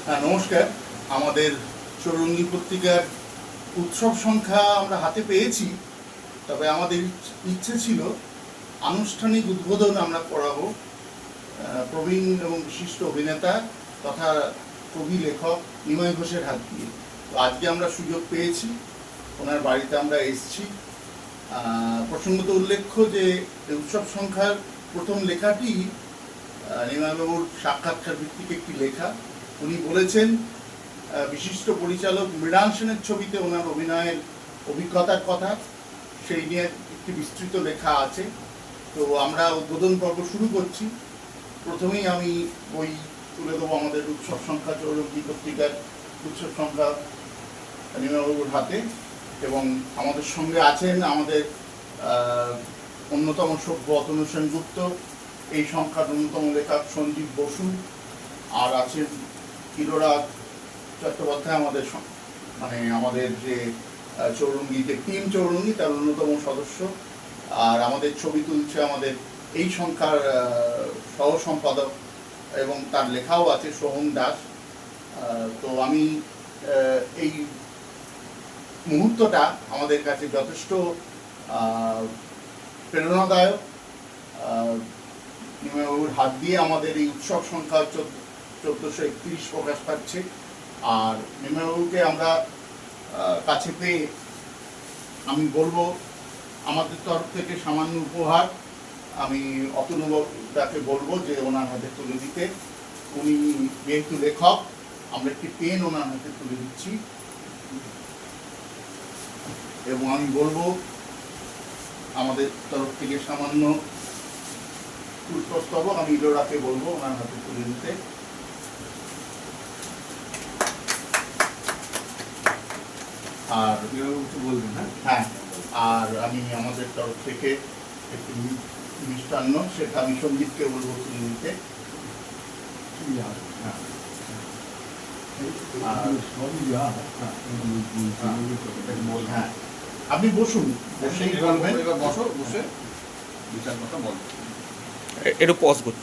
হ্যাঁ, নমস্কার। আমাদের চৌরঙ্গী পত্রিকার উৎসব সংখ্যা আমরা হাতে পেয়েছি, তবে আমাদের ইচ্ছে ছিল আনুষ্ঠানিক উদ্বোধন আমরা করাবো প্রবীণ এবং বিশিষ্ট অভিনেতা তথা কবি লেখক নিমাই ঘোষের হাত দিয়ে। তো আজকে আমরা সুযোগ পেয়েছি, ওনার বাড়িতে আমরা এসেছি। প্রসঙ্গত উল্লেখ্য যে উৎসব সংখ্যার প্রথম লেখাটি নিমাইবাবুর সাক্ষাৎকার ভিত্তিক একটি লেখা। উনি বলেছেন বিশিষ্ট পরিচালক মৃণাল সেনের ছবিতে ওনার অভিনয়ের অভিজ্ঞতার কথা, সেই নিয়ে একটি বিস্তৃত লেখা আছে। তো আমরা উদ্বোধন পর্ব শুরু করছি। প্রথমেই আমি বই তুলে দেবো আমাদের উৎসব সংখ্যা, চৌরঙ্গী পত্রিকার উৎসব সংখ্যা নিমাইবাবুর হাতে। এবং আমাদের সঙ্গে আছেন আমাদের অন্যতম সভ্য অতনু সেনগুপ্ত, এই সংখ্যার অন্যতম লেখক সঞ্জীব বসু, আর আছেন কিরোরাজ চট্টোপাধ্যায়, আমাদের মানে আমাদের যে চৌরঙ্গি যে টিম চৌরঙ্গি তার অন্যতম সদস্য। আর আমাদের ছবি তুলছে আমাদের এই সংখ্যার সহ সম্পাদক এবং তার লেখাও আছে সোহম দাস। তো আমি এই মুহূর্তটা আমাদের কাছে যথেষ্ট প্রেরণাদায়ক। নিমাইবাবুর হাত দিয়ে আমাদের এই উৎসব সংখ্যা 1431 প্রকাশ পাচ্ছে। আর নিমাইবাবুকে আমরা কাছে পেয়ে আমি বলবো আমাদের তরফ থেকে সামান্য উপহার আমি অতনুবাবুকে বলবো যে ওনার হাতে তুলে দিতে। উনি যেহেতু লেখক, আমরা একটি পেন ওনার হাতে তুলে দিচ্ছি এবং আমি বলবো আমাদের তরফ থেকে সামান্য পুষ্পস্তবক আমি ইলোরাকে বলবো ওনার হাতে তুলে দিতে। আর বলবেন হ্যাঁ, আর আমি আমাদের তরফ থেকে একটি মিষ্টান্ন, সেটা আমি সঞ্জীবকে বলবো তুলে দিতে। হ্যাঁ, আপনি বসুন, বসেই বলবেন। বসো, বসে বিচার কথা বল। একটু পজ করছি।